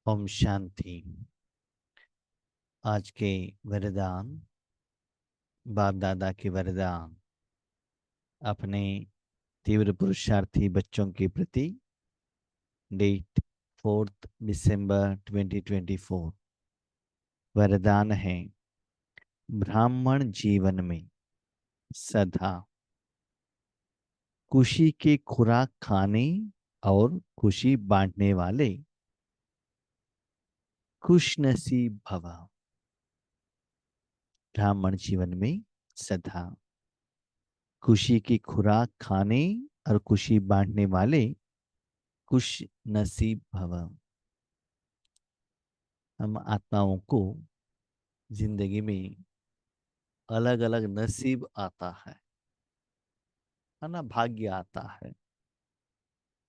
ओम शांति। आज के वरदान, बाप दादा के वरदान अपने तीव्र पुरुषार्थी बच्चों के प्रति। डेट 4 दिसंबर 2024। वरदान है, ब्राह्मण जीवन में सदा खुशी के खुराक खाने और खुशी बांटने वाले खुश नसीब भव। ब्राह्मण जीवन में सदा खुशी की खुराक खाने और खुशी बांटने वाले खुश नसीब भव। हम आत्माओं को जिंदगी में अलग अलग नसीब आता है ना, भाग्य आता है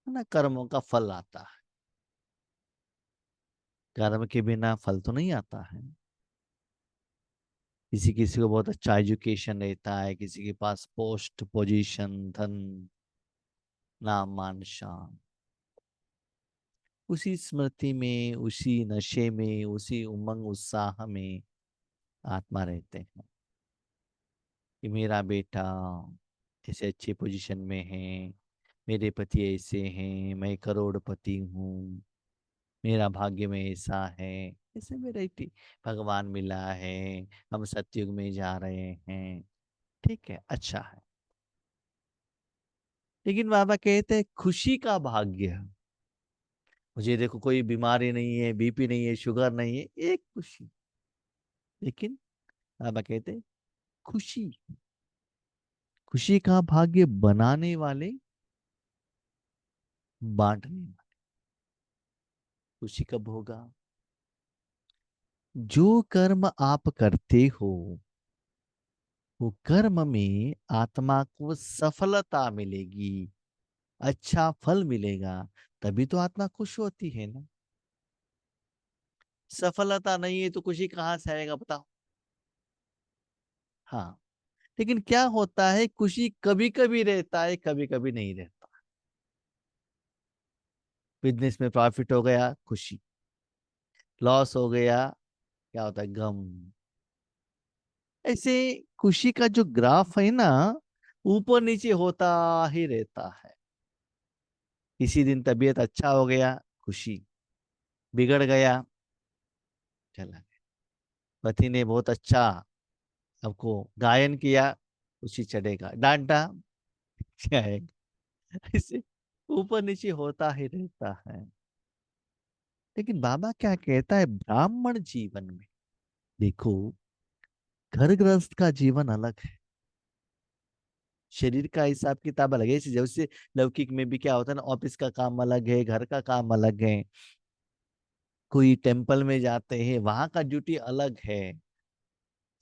ना, कर्मों का फल आता है। कर्म के बिना फल तो नहीं आता है। किसी किसी को बहुत अच्छा एजुकेशन रहता है, किसी के पास पोस्ट पोजीशन, धन, नाम, मान, शान। उसी स्मृति में, उसी नशे में, उसी उमंग उत्साह में आत्मा रहते हैं कि मेरा बेटा ऐसे अच्छे पोजीशन में है, मेरे पति ऐसे हैं, मैं करोड़पति हूँ, मेरा भाग्य में ऐसा है, ऐसे मेरा भगवान मिला है, हम सतयुग में जा रहे हैं। ठीक है, अच्छा है। लेकिन बाबा कहते हैं खुशी का भाग्य। मुझे देखो, कोई बीमारी नहीं है, बीपी नहीं है, शुगर नहीं है, एक खुशी। लेकिन बाबा कहते हैं खुशी, खुशी का भाग्य बनाने वाले, बांटने वाले। खुशी कब होगा? जो कर्म आप करते हो वो कर्म में आत्मा को सफलता मिलेगी, अच्छा फल मिलेगा, तभी तो आत्मा खुश होती है ना। सफलता नहीं है तो खुशी कहाँ से आएगा बताओ। हाँ, लेकिन क्या होता है, खुशी कभी कभी रहता है, कभी कभी नहीं रहता। बिजनेस में प्रॉफिट हो गया, खुशी। लॉस हो गया, क्या होता है, गम। ऐसे खुशी का जो ग्राफ है ना, ऊपर नीचे होता ही रहता है। किसी दिन तबीयत अच्छा हो गया, खुशी। बिगड़ गया, चला गया। पति ने बहुत अच्छा आपको गायन किया, खुशी चढ़ेगा, डांटा, जाएगा। ऐसे ऊपर नीचे होता ही रहता है। लेकिन बाबा क्या कहता है, ब्राह्मण जीवन में देखो, घर गृहस्थ का जीवन अलग है, शरीर का हिसाब किताब अलग है। जैसे लौकिक में भी क्या होता है ना, ऑफिस का काम अलग है, घर का काम अलग है। कोई टेम्पल में जाते हैं, वहां का ड्यूटी अलग है,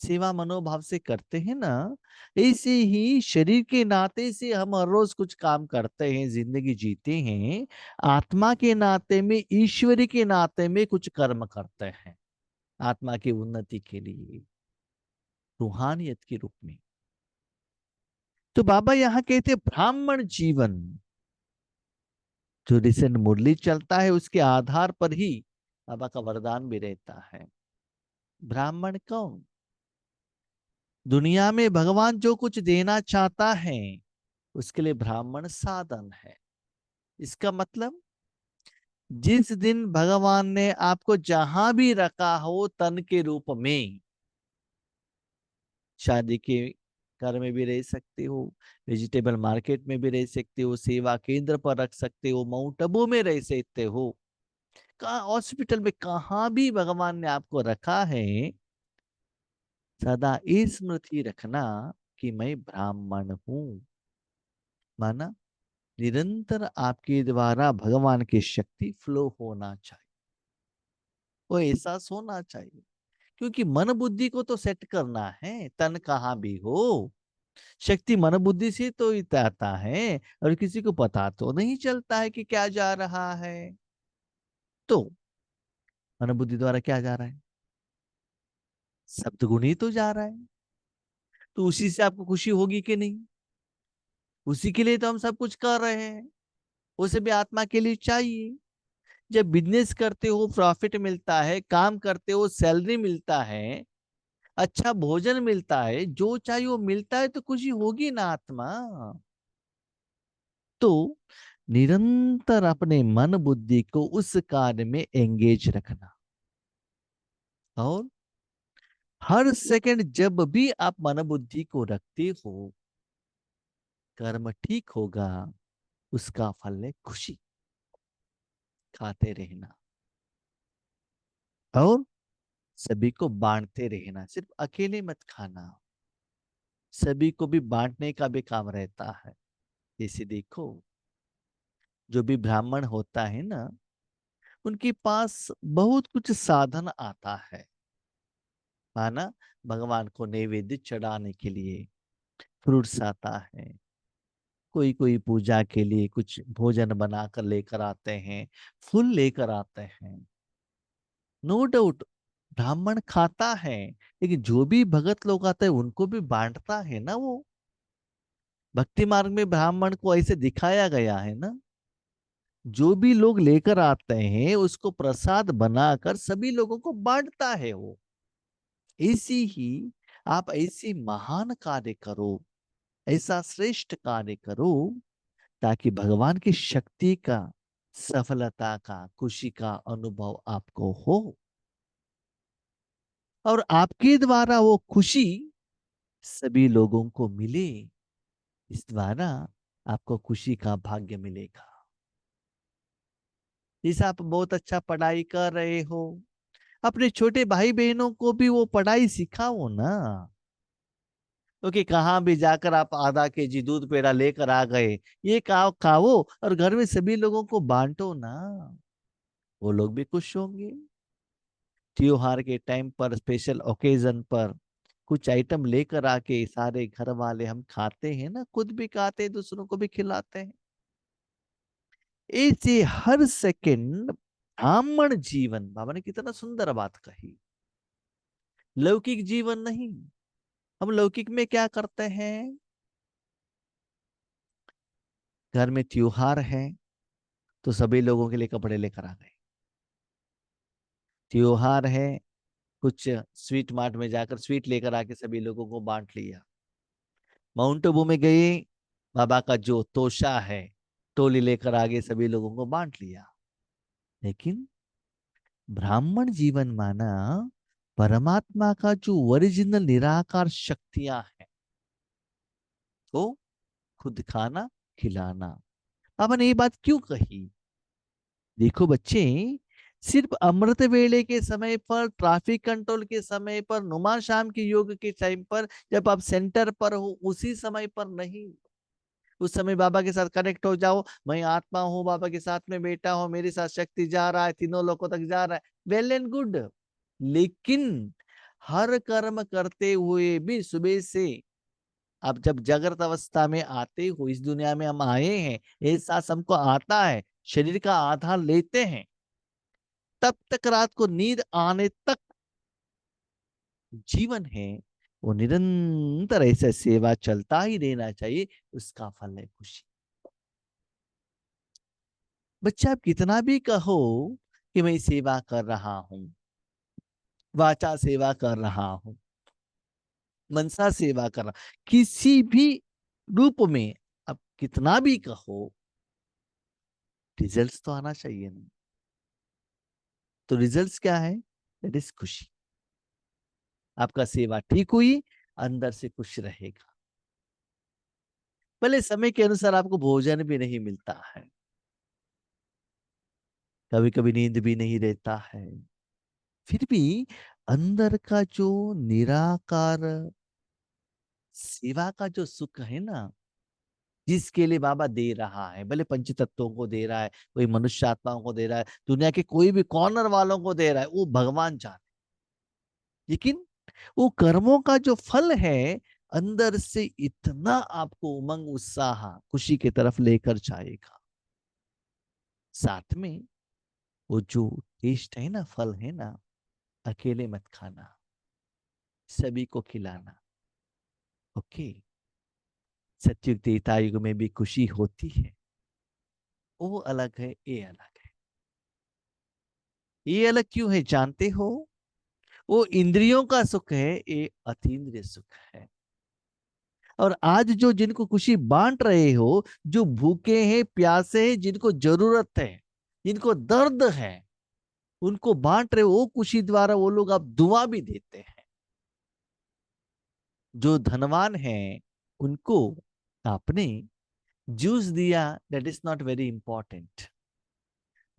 सेवा मनोभाव से करते हैं ना। ऐसे ही शरीर के नाते से हम हर रोज कुछ काम करते हैं, जिंदगी जीते हैं। आत्मा के नाते में, ईश्वरी के नाते में कुछ कर्म करते हैं, आत्मा की उन्नति के लिए, रूहानियत के रूप में। तो बाबा यहाँ कहते हैं ब्राह्मण जीवन, जो रिसेंट मुरली चलता है उसके आधार पर ही बाबा का वरदान भी रहता है। ब्राह्मण कौन? दुनिया में भगवान जो कुछ देना चाहता है उसके लिए ब्राह्मण साधन है। इसका मतलब, जिस दिन भगवान ने आपको जहां भी रखा हो तन के रूप में, शादी के घर में भी रह सकते हो, वेजिटेबल मार्केट में भी रह सकते हो, सेवा केंद्र पर रख सकते हो, माउंट आबू में रह सकते हो, कहा हॉस्पिटल में, कहाँ भी भगवान ने आपको रखा है, सदा ये स्मृति रखना कि मैं ब्राह्मण हूं। माना निरंतर आपके द्वारा भगवान की शक्ति फ्लो होना चाहिए, वो एहसास होना चाहिए। क्योंकि मन बुद्धि को तो सेट करना है, तन कहाँ भी हो, शक्ति मन बुद्धि से तो आता है, और किसी को पता तो नहीं चलता है कि क्या जा रहा है। तो मन बुद्धि द्वारा क्या जा रहा है, शब्द गुण ही तो जा रहा है। तो उसी से आपको खुशी होगी कि नहीं? उसी के लिए तो हम सब कुछ कर रहे हैं, उसे भी आत्मा के लिए चाहिए। जब बिजनेस करते हो प्रॉफिट मिलता है, काम करते हो सैलरी मिलता है, अच्छा भोजन मिलता है, जो चाहिए वो मिलता है, तो खुशी होगी ना आत्मा। तो निरंतर अपने मन बुद्धि को उस कार्य में एंगेज रखना, और हर सेकंड जब भी आप मन बुद्धि को रखते हो, कर्म ठीक होगा, उसका फल है खुशी। खाते रहना और सभी को बांटते रहना, सिर्फ अकेले मत खाना, सभी को भी बांटने का भी काम रहता है। जैसे देखो, जो भी ब्राह्मण होता है ना, उनके पास बहुत कुछ साधन आता है, माना भगवान को नैवेद्य चढ़ाने के लिए फ्रूट्स आता है, कोई कोई पूजा के लिए कुछ भोजन बनाकर लेकर आते हैं, फूल लेकर आते हैं। नो डाउट ब्राह्मण खाता है, लेकिन जो भी भगत लोग आते हैं उनको भी बांटता है ना वो। भक्ति मार्ग में ब्राह्मण को ऐसे दिखाया गया है ना, जो भी लोग लेकर आते हैं उसको प्रसाद बनाकर सभी लोगों को बांटता है वो। ऐसी ही आप ऐसी महान कार्य करो, ऐसा श्रेष्ठ कार्य करो, ताकि भगवान की शक्ति का, सफलता का, खुशी का अनुभव आपको हो, और आपके द्वारा वो खुशी सभी लोगों को मिले। इस द्वारा आपको खुशी का भाग्य मिलेगा। जैसे आप बहुत अच्छा पढ़ाई कर रहे हो, अपने छोटे भाई बहनों को भी वो पढ़ाई सिखाओ ना। क्योंकि कहाँ भी जाकर आप आधा केजी दूध पेड़ा लेकर आ गए, ये खाओ खाओ और घर में सभी लोगों को बांटो ना, वो लोग भी खुश होंगे। त्योहार के टाइम पर, स्पेशल ओकेजन पर कुछ आइटम लेकर आके सारे घर वाले हम खाते हैं ना, खुद भी खाते हैं, दूसरों को भी खिलाते हैं। ऐसे हर सेकंड ब्राह्मण जीवन, बाबा ने कितना सुंदर बात कही, लौकिक जीवन नहीं। हम लौकिक में क्या करते हैं, घर में त्योहार है तो सभी लोगों के लिए कपड़े लेकर आ गए, त्योहार है कुछ स्वीट मार्ट में जाकर स्वीट लेकर आके सभी लोगों को बांट लिया, माउंट आबू में गए, बाबा का जो तोशा है टोली लेकर आगे सभी लोगों को बांट लिया। लेकिन ब्राह्मण जीवन माना परमात्मा का जो ओरिजिनल निराकार शक्तियां हैं, तो खुद खाना, खिलाना। अब ने ये बात क्यों कही, देखो बच्चे, सिर्फ अमृत वेले के समय पर, ट्रैफिक कंट्रोल के समय पर, नुमा शाम के योग के टाइम पर, जब आप सेंटर पर हो उसी समय पर नहीं, उस समय बाबा के साथ कनेक्ट हो जाओ, मैं आत्मा हूँ, बाबा के साथ में बैठा हूँ, मेरे साथ शक्ति जा रहा है, तीनों लोगों तक जा रहा है, वेल एंड गुड। लेकिन हर कर्म करते हुए भी सुबह से, अब जब जागृत अवस्था में आते हो, इस दुनिया में हम आए हैं, एहसास हमको आता है, शरीर का आधार लेते हैं, तब तक रात को नींद आने तक जीवन है, वो निरंतर ऐसे सेवा चलता ही रहना चाहिए, उसका फल है खुशी। बच्चा आप कितना भी कहो कि मैं सेवा कर रहा हूं, वाचा सेवा कर रहा हूं, मनसा सेवा कर रहा, किसी भी रूप में आप कितना भी कहो, रिजल्ट्स तो आना चाहिए ना। तो रिजल्ट्स क्या है, दैट इज खुशी। आपका सेवा ठीक हुई, अंदर से खुश रहेगा। भले समय के अनुसार आपको भोजन भी नहीं मिलता है, कभी कभी नींद भी नहीं रहता है, फिर भी अंदर का जो निराकार सेवा का जो सुख है ना, जिसके लिए बाबा दे रहा है, भले पंच तत्वों को दे रहा है, कोई मनुष्य आत्माओं को दे रहा है, दुनिया के कोई भी कॉर्नर वालों को दे रहा है, वो भगवान जाने। लेकिन वो कर्मों का जो फल है, अंदर से इतना आपको उमंग, उत्साह, खुशी की तरफ लेकर जाएगा। साथ में वो जो टेस्ट है ना, फल है ना, अकेले मत खाना, सभी को खिलाना। ओके, सत्युग त्रेता युग में भी खुशी होती है, वो अलग है, ये अलग है। ये अलग क्यों है जानते हो? वो इंद्रियों का सुख है, ये अतीन्द्रिय सुख है। और आज जो जिनको खुशी बांट रहे हो, जो भूखे हैं प्यासे हैं, जिनको जरूरत है, जिनको दर्द है, उनको बांट रहे हो, वो खुशी द्वारा वो लोग अब दुआ भी देते हैं। जो धनवान है उनको आपने जूस दिया, that is not very important.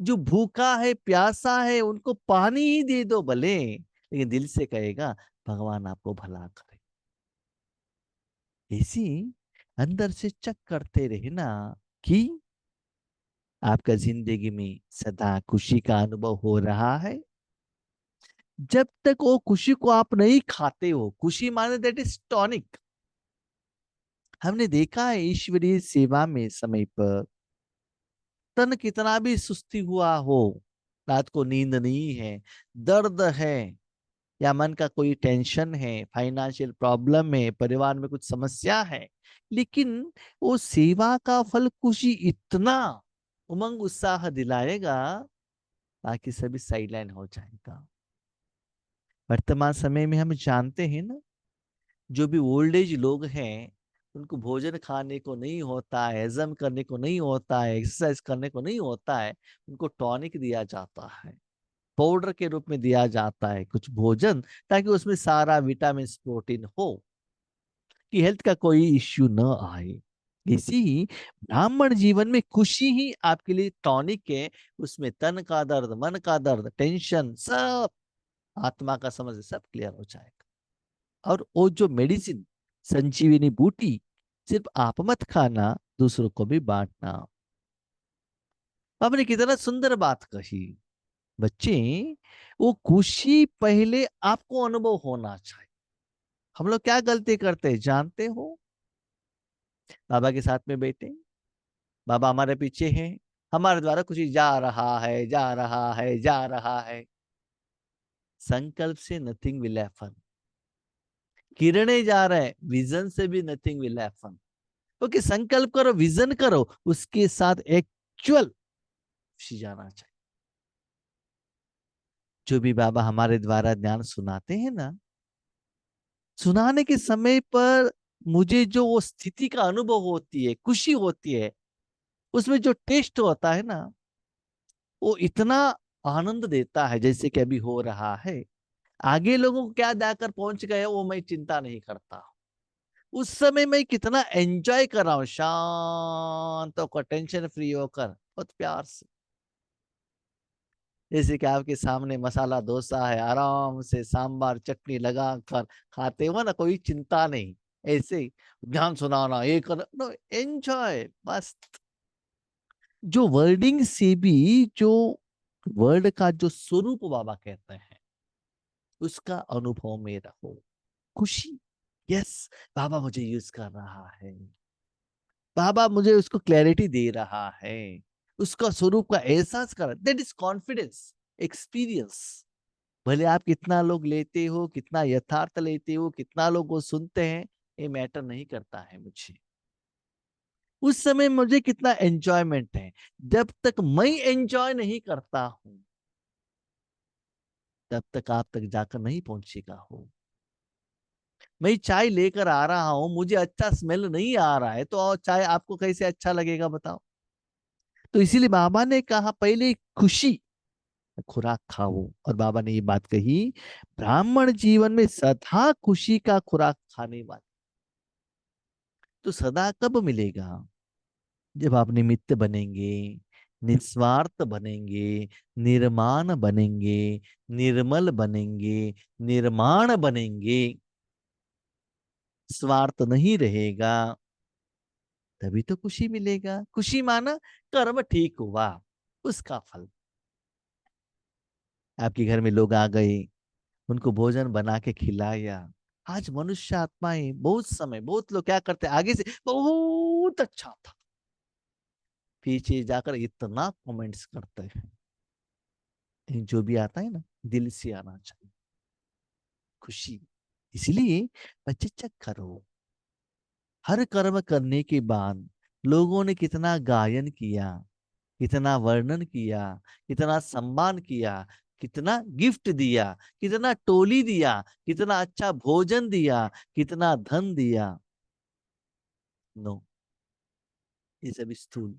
जो भूखा है प्यासा है उनको पानी ही दे दो भले, लेकिन दिल से कहेगा भगवान आपको भला करे। इसी अंदर से चेक करते रहना कि आपका जिंदगी में सदा खुशी का अनुभव हो रहा है। जब तक वो खुशी को आप नहीं खाते हो, खुशी माने दैट इज टॉनिक। हमने देखा है ईश्वरीय सेवा में समय पर तन कितना भी सुस्ती हुआ हो, रात को नींद नहीं है, दर्द है, या मन का कोई टेंशन है, फाइनेंशियल प्रॉब्लम है, परिवार में कुछ समस्या है, लेकिन वो सेवा का फल खुशी इतना उमंग उत्साह दिलाएगा, बाकी सभी साइडलाइन हो जाएगा। वर्तमान समय में हम जानते हैं ना, जो भी ओल्ड एज लोग हैं उनको भोजन खाने को नहीं होता है, हजम करने को नहीं होता है, एक्सरसाइज करने को नहीं होता है, उनको टॉनिक दिया जाता है, पाउडर के रूप में दिया जाता है कुछ भोजन, ताकि उसमें सारा विटामिन प्रोटीन हो, कि हेल्थ का कोई इश्यू न आए। इसी ही ब्राह्मण जीवन में खुशी ही आपके लिए टॉनिक है। उसमें तन का दर्द, मन का दर्द, टेंशन, सब आत्मा का समझ सब क्लियर हो जाएगा। और वो जो मेडिसिन संजीवनी बूटी, सिर्फ आप मत खाना, दूसरों को भी बांटना। आपने कितना सुंदर बात कही। बच्चे, वो खुशी पहले आपको अनुभव होना चाहिए। हम लोग क्या गलती करते हैं जानते हो? बाबा के साथ में बैठे, बाबा हमारे पीछे हैं, हमारे द्वारा कुछ जा रहा है, जा रहा है, जा रहा है। संकल्प से नथिंग विल हैपन। किरणें जा रहे हैं, विजन से भी नथिंग विल हैपन। ओके, संकल्प करो, विजन करो, उसके साथ एक्चुअल खुशी जाना चाहिए। जो भी बाबा हमारे द्वारा ज्ञान सुनाते हैं ना, सुनाने के समय पर मुझे जो वो स्थिति का अनुभव होती है, खुशी होती है, उसमें जो टेस्ट होता है ना, वो इतना आनंद देता है, जैसे कि अभी हो रहा है। आगे लोगों को क्या जाकर पहुंच गए वो मैं चिंता नहीं करता। उस समय मैं कितना एंजॉय कर रहा हूँ, शांत होकर, टेंशन फ्री होकर, बहुत प्यार से। जैसे कि आपके सामने मसाला डोसा है, आराम से सांबार चटनी लगा कर खाते हो ना, कोई चिंता नहीं। ऐसे ही ज्ञान सुनाना, ये कर, नो, एंजॉय बस। जो वर्डिंग से भी, जो वर्ड का जो स्वरूप बाबा कहते हैं, उसका अनुभव में रहो। खुशी, यस, बाबा मुझे यूज कर रहा है, बाबा मुझे उसको क्लैरिटी दे रहा है, उसका स्वरूप का एहसास कर, दैट इज कॉन्फिडेंस, एक्सपीरियंस। भले आप कितना लोग लेते हो, कितना यथार्थ लेते हो, कितना लोग वो सुनते हैं, ये मैटर नहीं करता है मुझे। उस समय मुझे कितना एंजॉयमेंट है। जब तक मैं एंजॉय नहीं करता हूं, तब तक आप तक जाकर नहीं पहुंचेगा हो। मैं चाय लेकर आ रहा हूं, मुझे अच्छा स्मेल नहीं आ रहा है, तो और चाय आपको कैसे अच्छा लगेगा बताओ? तो इसीलिए बाबा ने कहा पहले खुशी खुराक खाओ। और बाबा ने ये बात कही, ब्राह्मण जीवन में सदा खुशी का खुराक खाने वाले। तो सदा कब मिलेगा? जब आप निमित्त बनेंगे, निस्वार्थ बनेंगे, निर्माण बनेंगे, निर्मल बनेंगे, निर्माण बनेंगे, स्वार्थ नहीं रहेगा, तभी तो खुशी मिलेगा। खुशी माना कर्म ठीक हुआ, उसका फल। आपके घर में लोग आ गए, उनको भोजन बना के खिलाया। आज मनुष्य आत्माएं बहुत समय, बहुत लोग क्या करते हैं, आगे से बहुत अच्छा था, पीछे जाकर इतना कमेंट्स करते हैं। लेकिन जो भी आता है ना, दिल से आना चाहिए खुशी। इसलिए बच्चे चेक करो, हर कर्म करने के बाद लोगों ने कितना गायन किया, कितना वर्णन किया, कितना सम्मान किया, कितना गिफ्ट दिया, कितना टोली दिया, कितना अच्छा भोजन दिया, कितना धन दिया? नो, ये सब स्थूल।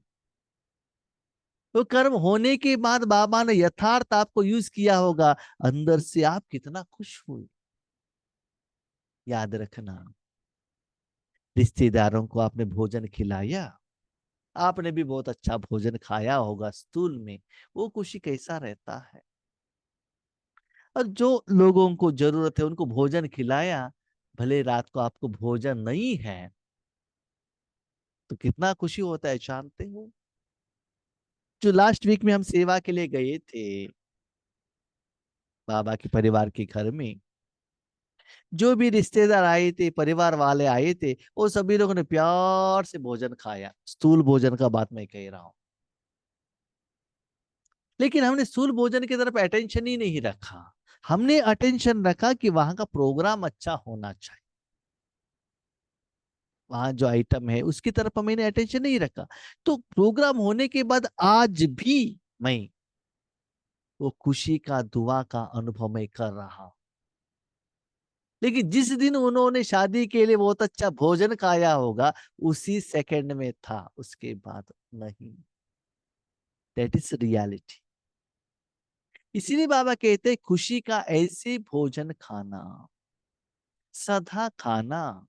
तो कर्म होने के बाद बाबा ने यथार्थ आपको यूज किया होगा, अंदर से आप कितना खुश हुए। याद रखना, रिश्तेदारों को आपने भोजन खिलाया, आपने भी बहुत अच्छा भोजन खाया होगा स्थूल में, वो खुशी कैसा रहता है। और जो लोगों को जरूरत है उनको भोजन खिलाया, भले रात को आपको भोजन नहीं है तो कितना खुशी होता है, जानते हो? जो लास्ट वीक में हम सेवा के लिए गए थे बाबा के परिवार के घर में, जो भी रिश्तेदार आए थे, परिवार वाले आए थे, वो सभी लोगों ने प्यार से भोजन खाया। स्थूल भोजन का बात मैं कह रहा हूं, लेकिन हमने स्थूल भोजन की तरफ अटेंशन ही नहीं रखा। हमने अटेंशन रखा कि वहां का प्रोग्राम अच्छा होना चाहिए, वहां जो आइटम है उसकी तरफ मैंने अटेंशन नहीं रखा। तो प्रोग्राम होने के बाद आज भी मैं वो खुशी का, दुआ का अनुभव मैं कर रहा हूं। लेकिन जिस दिन उन्होंने शादी के लिए बहुत अच्छा भोजन खाया होगा, उसी सेकंड में था, उसके बाद नहीं। That is reality. इसीलिए बाबा कहते हैं खुशी का ऐसे भोजन खाना, सदा खाना,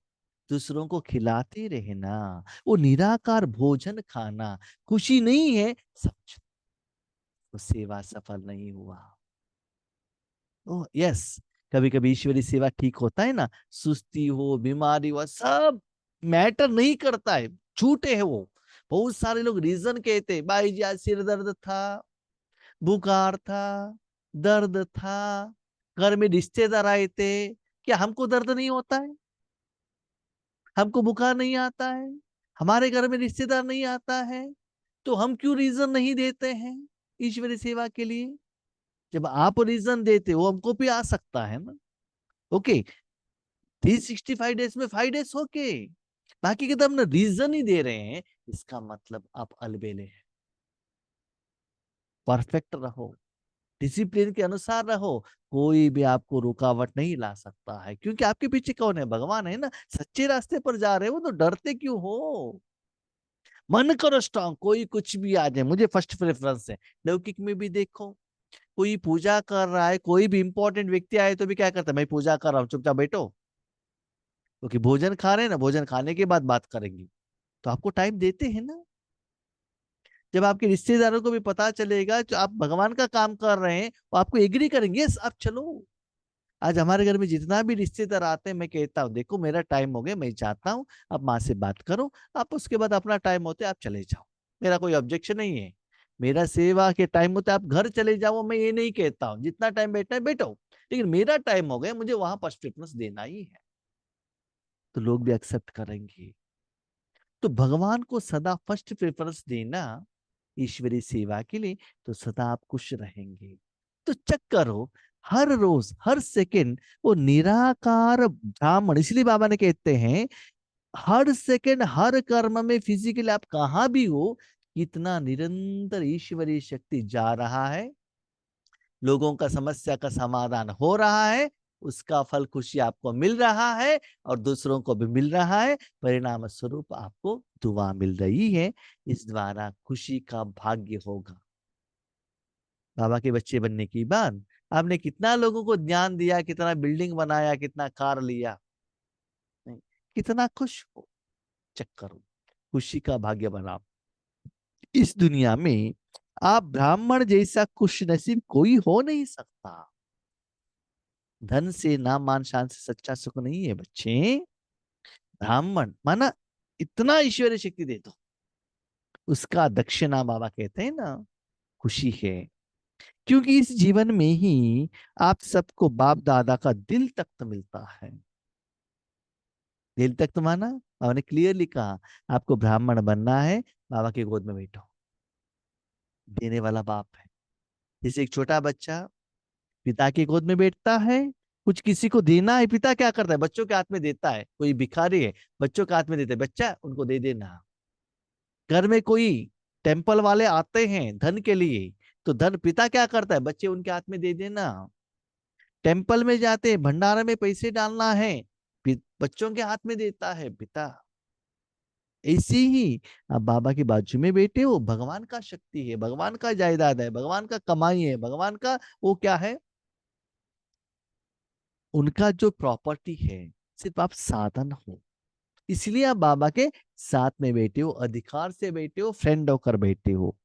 दूसरों को खिलाते रहना, वो निराकार भोजन खाना। खुशी नहीं है, समझो वो सेवा सफल नहीं हुआ। ओह यस, कभी कभी ईश्वरी सेवा ठीक होता है ना, सुस्ती हो, बीमारी हो, सब मैटर नहीं करता है, झूठे है वो। बहुत सारे लोग रीजन कहते हैं, भाई जी आज सिर दर्द था, बुखार था, दर्द था, घर में रिश्तेदार आए थे। क्या हमको दर्द नहीं होता है? हमको बुखार नहीं आता है? हमारे घर में रिश्तेदार नहीं आता है? तो हम क्यों रीजन नहीं देते हैं ईश्वरी सेवा के लिए? जब आप रीजन देते हो, हमको भी आ सकता है ना। ओके, 365 डेज में 5 डेज ओके, बाकी के तो हम रीजन ही दे रहे हैं, इसका मतलब आप अलबेले हैं। परफेक्ट रहो, डिसिप्लिन के अनुसार रहो, कोई भी आपको रुकावट नहीं ला सकता है, क्योंकि आपके पीछे कौन है? भगवान है ना। सच्चे रास्ते पर जा रहे हो तो डरते क्यों हो? मन करो स्ट्रांग, कोई कुछ भी आ जाए, मुझे फर्स्ट प्रेफरेंस है। लौकिक में भी देखो, कोई पूजा कर रहा है, कोई भी इंपॉर्टेंट व्यक्ति आए तो भी क्या करता है? मैं पूजा कर रहा हूँ, चुपचाप बैठो, क्योंकि भोजन खा रहे हैं ना, भोजन खाने के बाद बात करेंगे। तो आपको टाइम देते हैं ना। जब आपके रिश्तेदारों को भी पता चलेगा जो आप भगवान का काम कर रहे हैं, वो आपको एग्री करेंगे, यस आप चलो। आज हमारे घर में जितना भी रिश्तेदार आते हैं, मैं कहता हूँ देखो मेरा टाइम हो गया, मैं चाहता हूँ आप माँ से बात करो, आप उसके बाद अपना टाइम होते आप चले जाओ, मेरा कोई ऑब्जेक्शन नहीं है। मेरा सेवा के टाइम होते आप घर चले जाओ, मैं ये नहीं कहता हूँ, जितना टाइम बैठना है बैठो, लेकिन मेरा टाइम हो गया, मुझे वहां फर्स्ट प्रेफरेंस देना ही है। तो लोग भी एक्सेप्ट करेंगे। तो भगवान को सदा फर्स्ट प्रेफरेंस देना ईश्वरी सेवा के लिए, तो सदा आप खुश रहेंगे। तो चेक करो, हर रोज हर सेकंड वो निराकार ब्राह्मण, इसलिए बाबा ने कहते हैं हर सेकंड हर कर्म में फिजिकली आप कहां भी हो, कितना निरंतर ईश्वरीय शक्ति जा रहा है, लोगों का समस्या का समाधान हो रहा है, उसका फल खुशी आपको मिल रहा है और दूसरों को भी मिल रहा है, परिणाम स्वरूप आपको दुआ मिल रही है। इस द्वारा खुशी का भाग्य होगा। बाबा के बच्चे बनने की बात, आपने कितना लोगों को ज्ञान दिया, कितना बिल्डिंग बनाया, कितना कार लिया, नहीं, कितना खुश हो। चेक करो, खुशी का भाग्य बनाओ। इस दुनिया में आप ब्राह्मण जैसा खुश नसीब कोई हो नहीं सकता। धन से, नाम मान शान से सच्चा सुख नहीं है बच्चे। ब्राह्मण माना इतना ईश्वरीय शक्ति दे दो, उसका दक्षिणा बाबा कहते हैं ना, खुशी है। क्योंकि इस जीवन में ही आप सबको बाप दादा का दिल तख्त मिलता है। दिल तख्त माना, बाबा ने क्लियरली कहा आपको ब्राह्मण बनना है, बाबा की गोद में बैठो, देने वाला बाप है। जैसे एक छोटा बच्चा पिता की गोद में बैठता है, कुछ किसी को देना है, पिता क्या करता है? बच्चों के हाथ में देता है। कोई भिखारी है, बच्चों के हाथ में देते हैं, बच्चा उनको दे देना। घर में कोई टेम्पल वाले आते हैं धन के लिए, तो धन पिता क्या करता है, बच्चे उनके हाथ में दे देना। टेम्पल में जाते हैं, भंडारा में पैसे डालना है, बच्चों के हाथ में देता है पिता। ऐसे ही आप बाबा के बाजू में बैठे हो, भगवान का शक्ति है, भगवान का जायदाद है, भगवान का कमाई है, भगवान का वो क्या है, उनका जो प्रॉपर्टी है, सिर्फ आप साधन हो। इसलिए आप बाबा के साथ में बैठे हो, अधिकार से बैठे हो, फ्रेंड होकर बैठे हो।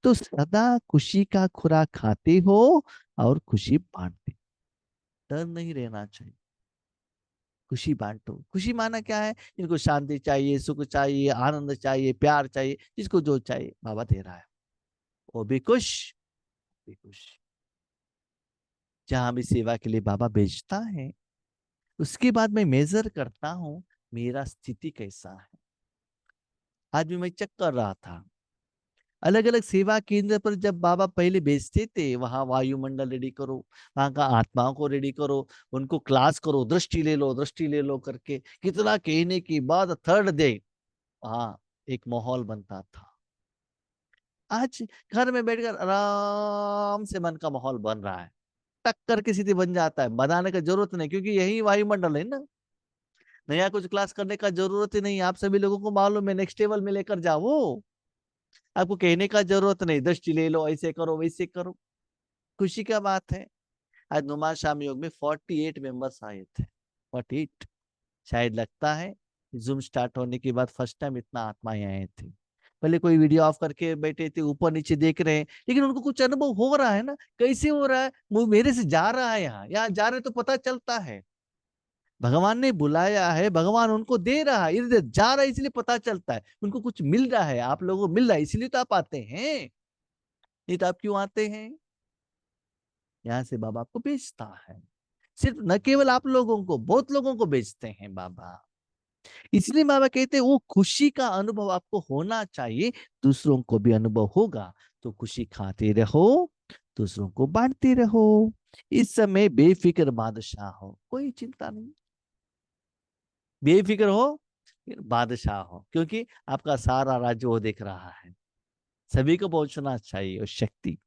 तो सदा खुशी का खुराक खाते हो और खुशी बांटते, डर नहीं रहना चाहिए, खुशी बांटो। खुशी माना क्या है, इनको शांति चाहिए, सुख चाहिए, आनंद चाहिए, प्यार चाहिए, जिसको जो चाहिए बाबा दे रहा है, वो भी खुश, भी खुश। जहां भी सेवा के लिए बाबा भेजता है, उसके बाद मैं मेजर करता हूं मेरा स्थिति कैसा है। आज भी मैं चेक कर रहा था, अलग अलग सेवा केंद्र पर जब बाबा पहले भेजते थे, वहां वायुमंडल रेडी करो, वहां का आत्माओं को रेडी करो, उनको क्लास करो, दृष्टि ले लो, दृष्टि ले लो करके कितना कहने के बाद थर्ड डे हाँ एक माहौल बनता था। आज घर में बैठकर आराम से मन का माहौल बन रहा है, टक करके सीधे बन जाता है, बनाने का जरूरत नहीं, क्योंकि यही वायुमंडल है ना। नया कुछ क्लास करने का जरूरत ही नहीं, आप सभी लोगों को मालूम है, नेक्स्ट लेवल में लेकर जाओ। आपको कहने का जरूरत नहीं, दृष्टि ले लो, ऐसे करो वैसे करो। खुशी का बात है, आज नुमान शाम योग में 48 मेंबर्स आए थे, 48। शायद लगता है जूम स्टार्ट होने के बाद फर्स्ट टाइम इतना आत्माएं आए थे। पहले कोई वीडियो ऑफ करके बैठे थे, ऊपर नीचे देख रहे हैं, लेकिन उनको कुछ अनुभव हो रहा है ना। कैसे हो रहा है, वो मेरे से जा रहा है, यहाँ यहाँ जा रहे तो पता चलता है, भगवान ने बुलाया है, भगवान उनको दे रहा है, इधर जा रहा है इसलिए पता चलता है, उनको कुछ मिल रहा है, आप लोगों को मिल रहा है, इसलिए तो आप आते हैं। नहीं तो आप क्यों आते हैं। यहाँ से बाबा आपको भेजता है, सिर्फ न केवल आप लोगों को, बहुत लोगों को भेजते हैं बाबा। इसलिए बाबा कहते हैं वो खुशी का अनुभव आपको होना चाहिए, दूसरों को भी अनुभव होगा। तो खुशी खाते रहो, दूसरों को बांटते रहो। इस समय बेफिक्र बादशाह हो, कोई चिंता नहीं, बेफिक्र हो, फिर बादशाह हो, क्योंकि आपका सारा राज्य वो देख रहा है। सभी को पहुंचना चाहिए, और शक्ति।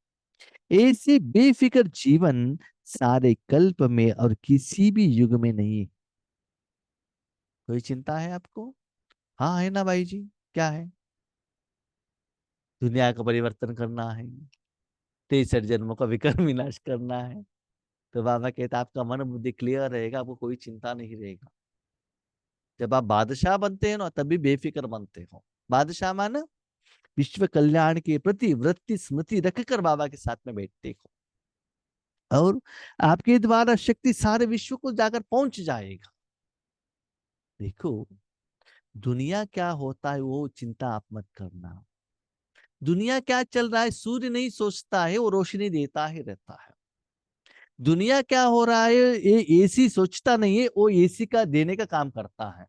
ऐसे बेफिक्र जीवन सारे कल्प में और किसी भी युग में नहीं। कोई चिंता है आपको, हाँ है ना भाई जी, क्या है, दुनिया का परिवर्तन करना है, 63 जन्मों का विक्रम विनाश करना है। तो बाबा कहता आपका मन बुद्धि क्लियर रहेगा, आपको कोई चिंता नहीं रहेगा। जब आप बादशाह बनते हैं ना, तभी बेफिक्र बनते हो। बादशाह माना विश्व कल्याण के प्रति वृत्ति स्मृति रखकर बाबा के साथ में बैठते हो, और आपके द्वारा शक्ति सारे विश्व को जाकर पहुंच जाएगा। देखो, दुनिया क्या होता है वो चिंता आप मत करना। दुनिया क्या चल रहा है, सूर्य नहीं सोचता है, वो रोशनी देता ही रहता है। दुनिया क्या हो रहा है, ये एसी सोचता नहीं है, वो एसी का देने का काम करता है।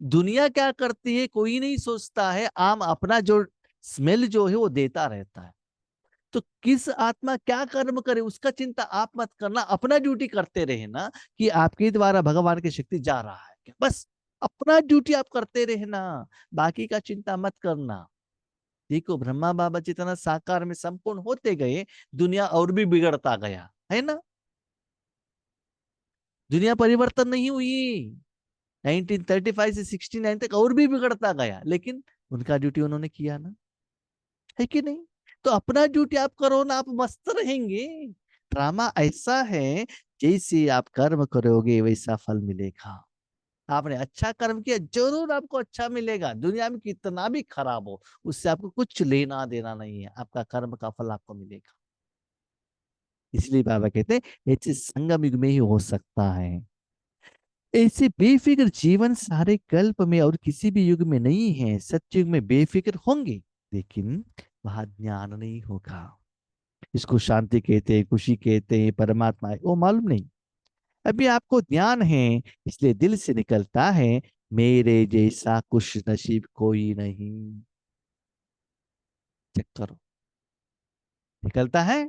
दुनिया क्या करती है, कोई नहीं सोचता है, आम अपना जो स्मेल जो है वो देता रहता है। तो किस आत्मा क्या कर्म करे उसका चिंता आप मत करना, अपना ड्यूटी करते रहना, कि आपके द्वारा भगवान की शक्ति जा रहा है क्या, बस अपना ड्यूटी आप करते रहना, बाकी का चिंता मत करना। देखो ब्रह्मा बाबा जितना साकार में संपूर्ण होते गए, दुनिया और भी बिगड़ता गया है ना। दुनिया परिवर्तन नहीं हुई, 1935 से 69 तक और भी बिगड़ता गया, लेकिन उनका ड्यूटी उन्होंने किया ना, है कि नहीं। तो अपना ड्यूटी आप करो ना, आप मस्त रहेंगे। ड्रामा ऐसा है, जैसे आप कर्म करोगे वैसा फल मिलेगा। आपने अच्छा कर्म किया, जरूर आपको अच्छा मिलेगा, दुनिया में कितना भी खराब हो, उससे आपको कुछ लेना देना नहीं है, आपका कर्म का फल आपको मिलेगा। इसलिए बाबा कहते हैं ऐसे संगम युग में ही हो सकता है। ऐसे बेफिक्र जीवन सारे कल्प में और किसी भी युग में नहीं है। सत्युग में बेफिक्र होंगे, लेकिन वहां ज्ञान नहीं होगा। इसको शांति कहते हैं, खुशी कहते हैं, परमात्मा है वो मालूम नहीं। अभी आपको ध्यान है, इसलिए दिल से निकलता है मेरे जैसा खुश नसीब कोई नहीं। चेक करो, निकलता है,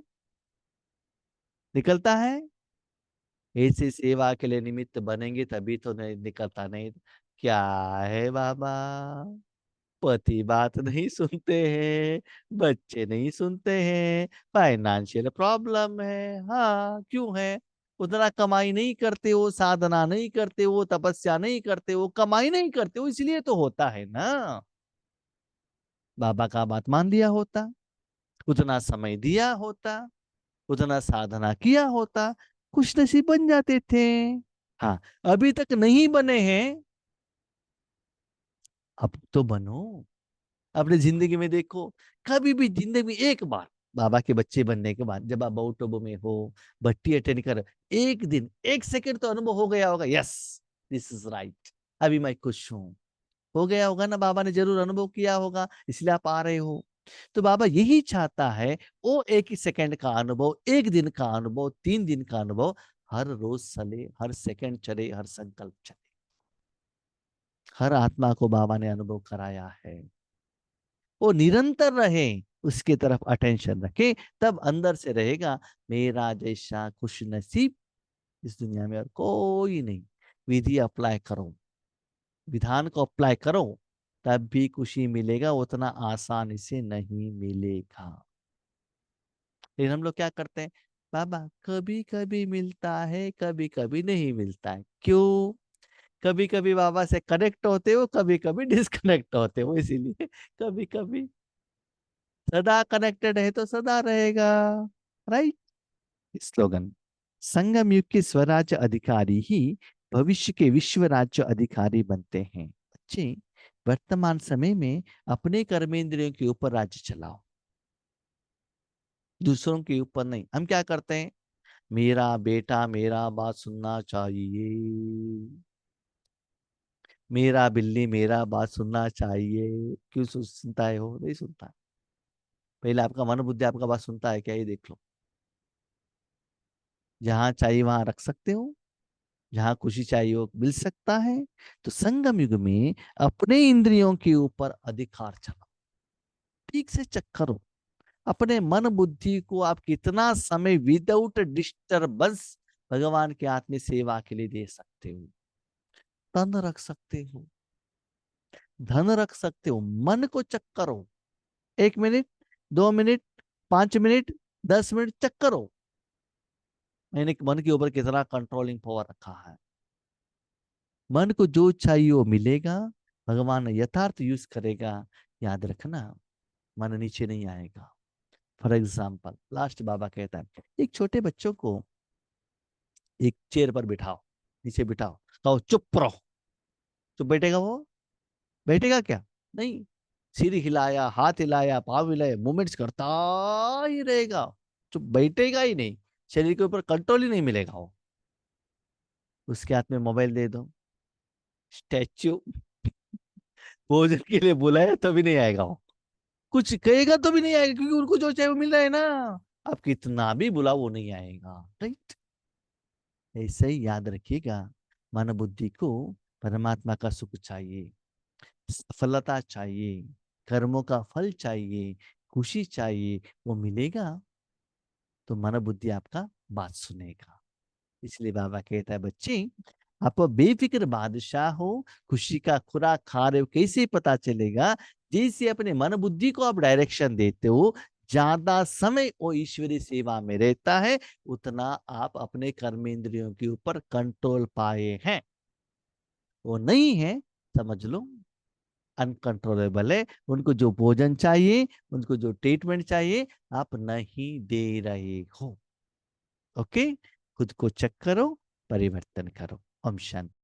निकलता है। ऐसी सेवा के लिए निमित्त बनेंगे तभी तो नहीं निकलता, नहीं तो क्या है बाबा। पति बात नहीं सुनते हैं, बच्चे नहीं सुनते हैं, फाइनेंशियल प्रॉब्लम है। हाँ, क्यों है? उतना कमाई नहीं करते हो, साधना नहीं करते हो, तपस्या नहीं करते हो, कमाई नहीं करते हो, इसलिए तो होता है ना। बाबा का बात मान लिया होता, उतना समय दिया होता, उतना साधना किया होता, खुश नसीब बन जाते थे। हाँ, अभी तक नहीं बने हैं, अब तो बनो। अपने जिंदगी में देखो, कभी भी जिंदगी में एक बार बाबा के बच्चे बनने के बाद जब आप बाउटोबो में हो, भट्टी अटेंड कर, एक दिन एक सेकंड तो अनुभव हो गया होगा, यस दिस इज राइट, अभी मैं खुश हूं। हो गया होगा ना, बाबा ने जरूर अनुभव किया होगा, इसलिए आप आ रहे हो। तो बाबा यही चाहता है, वो एक ही सेकंड का अनुभव, एक दिन का अनुभव, 3 दिन का अनुभव, हर रोज चले, हर सेकंड चले, हर संकल्प चले। हर आत्मा को बाबा ने अनुभव कराया है। वो निरंतर रहे, उसके तरफ अटेंशन रखे, तब अंदर से रहेगा मेरा जैसा खुश नसीब इस दुनिया में और कोई नहीं। विधि अप्लाई करो, विधान को अप्लाई करो, तब भी खुशी मिलेगा, उतना आसानी से नहीं मिलेगा। लेकिन हम लोग क्या करते हैं, बाबा कभी कभी मिलता है, कभी कभी नहीं मिलता है, क्यों? कभी कभी बाबा से कनेक्ट होते हो, कभी कभी डिस्कनेक्ट होते हो, इसीलिए कभी कभी। सदा कनेक्टेड है तो सदा रहेगा, राइट। स्लोगन, संगम युग के स्वराज्य अधिकारी ही भविष्य के विश्व राज्य अधिकारी बनते हैं। बच्चे, वर्तमान समय में अपने कर्मेंद्रियों के ऊपर राज्य चलाओ, दूसरों के ऊपर नहीं। हम क्या करते हैं, मेरा बेटा मेरा बात सुनना चाहिए, मेरा बिल्ली मेरा बात सुनना चाहिए। क्यों सुनता है? हो नहीं सुनता। पहले आपका मन बुद्धि आपका बात सुनता है क्या, ये देख लो। जहां चाहिए वहां रख सकते हो, जहां खुशी चाहिए वो मिल सकता है। तो संगम युग में अपने इंद्रियों के ऊपर अधिकार चलाओ, ठीक से चेक करो अपने मन बुद्धि को आप कितना समय विदाउट डिस्टरबेंस भगवान के आत्म सेवा के लिए दे सकते हो। तन रख सकते हो, धन रख सकते हो, मन को चेक करो। 1 minute, 2 minute, 5 minute, 10 minute check करो, मैंने मन के ऊपर कितना कंट्रोलिंग पावर रखा है। मन को जो चाहिए वो मिलेगा, भगवान यथार्थ यूज करेगा। याद रखना, मन नीचे नहीं आएगा। फॉर एग्जाम्पल, लास्ट बाबा कहता है, एक छोटे बच्चों को एक चेयर पर बिठाओ, नीचे बिठाओ, कहो चुप रहो, चुप बैठेगा वो? बैठेगा क्या? नहीं। सिर हिलाया, हाथ हिलाया, पाँव हिलाया, मूवमेंट्स करता ही रहेगा, चुप बैठेगा ही नहीं, शरीर के ऊपर कंट्रोल ही नहीं मिलेगा वो। उसके हाथ में मोबाइल दे दो, स्टैच्यू, भोजन के लिए बुलाया तभी नहीं आएगा वो, कुछ कहेगा तो भी नहीं आएगा, क्योंकि उनको जो चाहिए वो मिल रहा है ना। आप कितना भी बुलाओ वो नहीं आएगा, राइट। ऐसे ही याद रखिएगा, मन बुद्धि को परमात्मा का सुख चाहिए, सफलता चाहिए, कर्मों का फल चाहिए, खुशी चाहिए, वो मिलेगा तो मन बुद्धि आपका बात सुनेगा। इसलिए बाबा कहता है, बच्चे आप बेफिक्र बादशाह हो, खुशी का खुराक खा रहे हो, कैसे पता चलेगा? जैसे अपने मन बुद्धि को आप डायरेक्शन देते हो, ज्यादा समय वो ईश्वरीय सेवा में रहता है, उतना आप अपने कर्मेंद्रियों के ऊपर कंट्रोल पाए हैं। वो नहीं है, समझ लो अनकंट्रोलेबल है। उनको जो भोजन चाहिए, उनको जो ट्रीटमेंट चाहिए, आप नहीं दे रहे हो। ओके, खुद को चेक करो, परिवर्तन करो। ओम शांति।